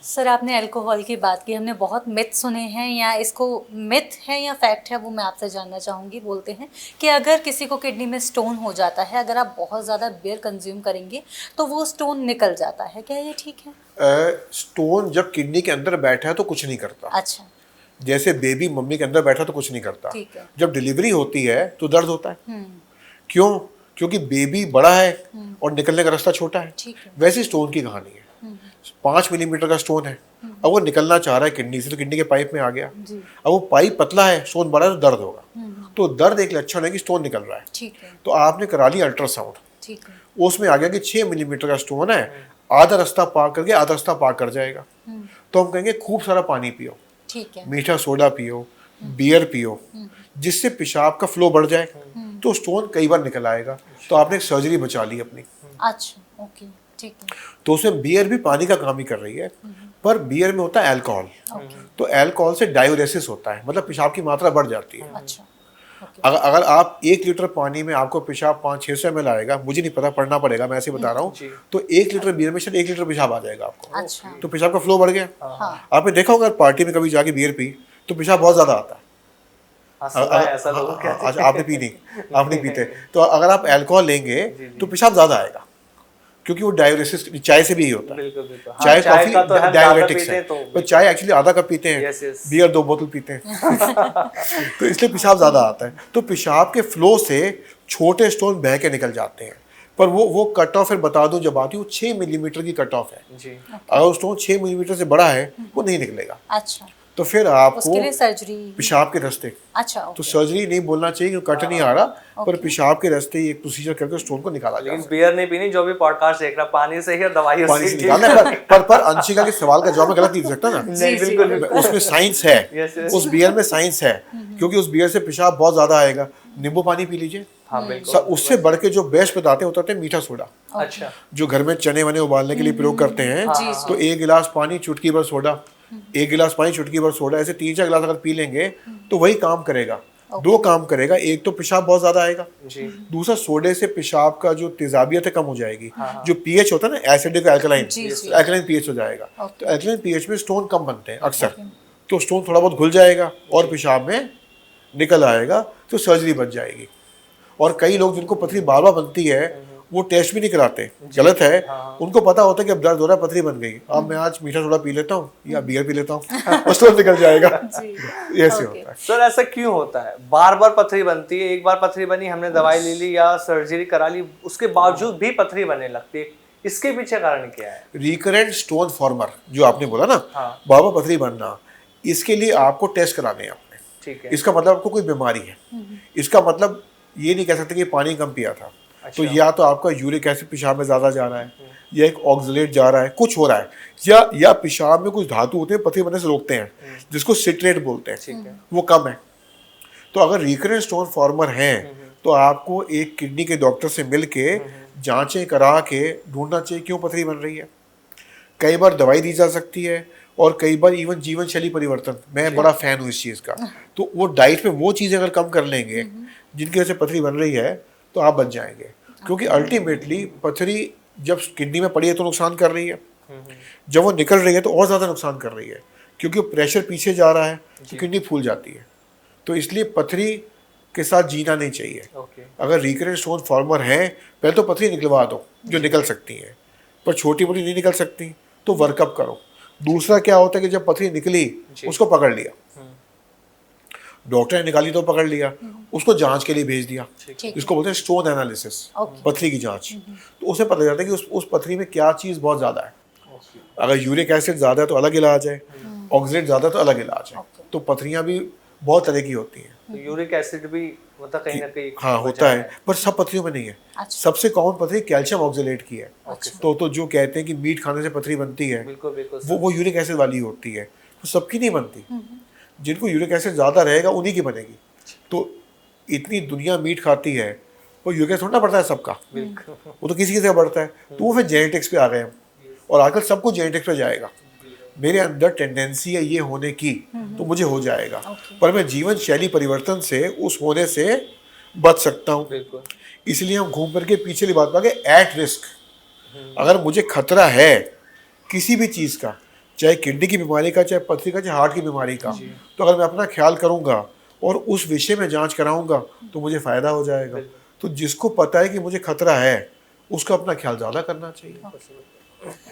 Sir आपने alcohol की बात की, हमने बहुत मिथ सुने हैं, या इसको मिथ है या फैक्ट है वो मैं आपसे जानना चाहूँगी। बोलते हैं कि अगर किसी को किडनी में स्टोन हो जाता है, अगर आप बहुत ज़्यादा बियर कंज्यूम करेंगे तो वो स्टोन निकल जाता है, क्या ये ठीक है? स्टोन जब किडनी के अंदर बैठा है तो कुछ नहीं करता। अच्छा। जैसे बेबी मम्मी के अंदर बैठा तो कुछ नहीं करता। ठीक है। जब डिलीवरी होती है तो दर्द होता है। क्यों? क्योंकि बेबी बड़ा है और निकलने का रास्ता छोटा है। ठीक है। वैसे स्टोन की कहानी है। 5 मिलीमीटर का स्टोन है, अब वो निकलना चाह रहा है किडनी से, तो किडनी के पाइप में आ गया। अब वो पाइप पतला है, स्टोन बड़ा है तो दर्द होगा। तो दर्द एक लक्षण है कि स्टोन निकल रहा है। ठीक है। तो आपने करा लिया अल्ट्रासाउंड, ठीक है। उसमें आ गया कि 6 मिलीमीटर का स्टोन है, आधा रास्ता पार करके आधा रास्ता पार कर जाएगा। तो हम कहेंगे खूब सारा पानी पियो, ठीक है। मीठा सोडा पियो, बियर पियो, जिससे पेशाब का फ्लो बढ़ जाए, तो स्टोन कई बार निकल आएगा। तो आपने एक सर्जरी बचा ली अपनी। अच्छा, ओके, ठीक है। तो उसमें बियर भी पानी का काम ही कर रही है, पर बियर में होता है अल्कोहल। तो अल्कोहल से डायूरेसिस होता है, मतलब पेशाब की मात्रा बढ़ जाती है। अच्छा, अगर आप 1 लीटर पानी में आपको पेशाब 500-600 ml आएगा, मुझे नहीं पता, पढ़ना पड़ेगा, मैं ऐसे बता रहा हूँ, तो 1 लीटर बियर में शायद 1 लीटर पेशाब आ जाएगा आपको। अच्छा। तो पेशाब का फ्लो बढ़ गया। हाँ। आपने देखा होगा पार्टी में कभी जाके बियर पी तो पेशाब बहुत ज्यादा आता है। ऐसा लोगों को कहते हैं। आपने पी नहीं, आप नहीं पीते, तो अगर आप अल्कोहल लेंगे तो पेशाब ज्यादा आएगा, क्योंकि वो डायूरेसिस, चाय से भी ही होता है। बिल्कुल बिल्कुल। हाँ, चाय चाय काफी का तो हम डायूरेटिक्स ज़्यादा है, पीते हैं तो चाय एक्चुअली आधा कप पीते हैं, यस यस। बियर 2 बोतल पीते हैं। तो इसलिए पेशाब ज्यादा आता है। तो पेशाब के फ्लो से छोटे स्टोन बह के निकल जाते हैं, पर वो कट ऑफ, फिर बता दूं जब आती है, वो 6 मिलीमीटर की कट ऑफ है जी। अगर वो स्टोन 6 मिलीमीटर से बड़ा है वो नहीं निकलेगा। अच्छा, तो फिर आपको उसके लिए सर्जरी? पेशाब के रास्ते, अच्छा, तो सर्जरी नहीं बोलना चाहिए क्योंकि कट नहीं आ रहा, पर पेशाब के रास्ते एक प्रोसीजर करके स्टोन को निकाला लेकिन जाए। बियर नहीं पीनी, जो भी पॉडकास्ट देख रहा, पानी से ही और दवाइयों पानी से से ही। निकालना है, पर अंशिका के सवाल का जवाब मैं गलत नहीं दे सकता ना। नहीं, बिल्कुल उसमें साइंस है, यस यस। उस बियर में साइंस है, क्योंकि उस बियर से पेशाब बहुत ज्यादा आएगा। नींबू पानी पी लीजिए। हाँ बिल्कुल। उससे बढ़ के जो बेस्ट बताते हैं होता है मीठा सोडा, अच्छा। जो घर में चने वने उबालने के लिए प्रयोग करते हैं। तो 1 गिलास पानी चुटकी भर सोडा, 1 गिलास पानी चुटकी भर सोडा, ऐसे 3-4 गिलास अगर पी लेंगे तो वही काम करेगा। 2 काम करेगा, एक तो पेशाब बहुत ज्यादा आएगा, दूसरा सोडे से पेशाब का जो तेजाबियत है कम हो जाएगी। जो पीएच होता है ना, एसिडिक एल्कलाइन, एल्कलाइन पीएच हो जाएगा। तो एल्कलाइन पीएच में स्टोन कम बनते हैं अक्सर, तो स्टोन थोड़ा बहुत घुल जाएगा और पेशाब में निकल आएगा, तो सर्जरी बच जाएगी। और कई लोग जिनको पथरी बार बार बनती है वो टेस्ट भी नहीं कराते, गलत है। उनको पता होता है कि अब दर्द हो रहा है, पथरी बन गई, अब मैं आज मीठा सोडा पी लेता हूँ या बियर पी लेता हूँ, बस तो निकल जाएगा। ऐसे होता है। सर ऐसा क्यों होता है? बार बार पथरी बनती है, एक बार पथरी बनी, हमने दवाई ले ली या सर्जरी करा ली, उसके बावजूद भी पथरी बनने लगती है, इसके पीछे कारण क्या है? रिकरेंट स्टोन फॉर्मर जो आपने बोला ना, बार बार पथरी बनना, इसके लिए आपको टेस्ट कराने हैं आपने। ठीक है। इसका मतलब आपको कोई बीमारी है, इसका मतलब ये नहीं कह सकते कि पानी कम पिया था। तो या तो आपका यूरिक एसिड पेशाब में ज्यादा जा रहा है, या एक ऑक्सलेट जा रहा है, कुछ हो रहा है, या पेशाब में कुछ धातु होते हैं पथरी बनने से रोकते हैं, जिसको सिट्रेट बोलते हैं, वो कम है। तो अगर रिकरेंट स्टोन फॉर्मर हैं तो आपको एक किडनी के डॉक्टर से मिल के जांचें करा के ढूंढना चाहिए क्यों पथरी बन रही है। कई बार दवाई दी जा सकती है, और कई बार इवन जीवन शैली परिवर्तन, मैं बड़ा फैन हूँ इस चीज़ का। तो वो डाइट में वो चीज़ें अगर कम कर लेंगे जिनकी वजह से पथरी बन रही है तो आप बच जाएंगे। क्योंकि अल्टीमेटली पथरी जब किडनी में पड़ी है तो नुकसान कर रही है, जब वो निकल रही है तो और ज़्यादा नुकसान कर रही है, क्योंकि प्रेशर पीछे जा रहा है तो किडनी फूल जाती है। तो इसलिए पथरी के साथ जीना नहीं चाहिए। अगर रिकरेंट स्टोन फॉर्मर है, पहले तो पथरी निकलवा दो जो निकल सकती है, पर छोटी मोटी नहीं निकल सकती तो वर्कअप करो। दूसरा क्या होता है कि जब पथरी निकली उसको पकड़ लिया, डॉक्टर ने निकाली तो पकड़ लिया, उसको जांच के लिए भेज दिया, इसको बोलते हैं स्टोन एनालिसिस, पथरी की जांच। तो उसे पता चलता है कि उस पथरी में क्या चीज़ बहुत ज़्यादा है। अगर यूरिक एसिड ज़्यादा है तो अलग इलाज है, ऑक्सलेट ज़्यादा है तो अलग इलाज है। तो पथरियाँ भी बहुत तरह की होती हैं। तो यूरिक एसिड भी मतलब कहीं ना कहीं हाँ होता है, पर सब पथरियों में नहीं है। सबसे कॉमन पथरी कैल्शियम ऑक्सलेट की है। तो जो कहते हैं कि मीट खाने से पथरी बनती है, वो यूरिक एसिड वाली होती है, तो सबकी नहीं बनती। जिनको यूरिक एसिड ज़्यादा रहेगा उन्हीं की बनेगी। तो इतनी दुनिया मीट खाती है, वो यूरिक एसिड थोड़ा बढ़ता है सबका, वो तो किसी से बढ़ता है। तो वो फिर जेनेटिक्स पे आ गए हम, और आजकल सब कुछ जेनेटिक्स पे जाएगा। मेरे अंदर टेंडेंसी है ये होने की, तो मुझे हो जाएगा, पर मैं जीवन शैली परिवर्तन से उस होने से बच सकता हूँ। इसलिए हम घूम करके पीछे की बात पाएंगे, एट रिस्क। अगर मुझे खतरा है किसी भी चीज़ का, चाहे किडनी की बीमारी का, चाहे पथरी का, चाहे हार्ट की बीमारी का। तो अगर मैं अपना ख्याल करूँगा और उस विषय में जांच कराऊंगा तो मुझे फ़ायदा हो जाएगा। तो जिसको पता है कि मुझे खतरा है उसको अपना ख्याल ज़्यादा करना चाहिए।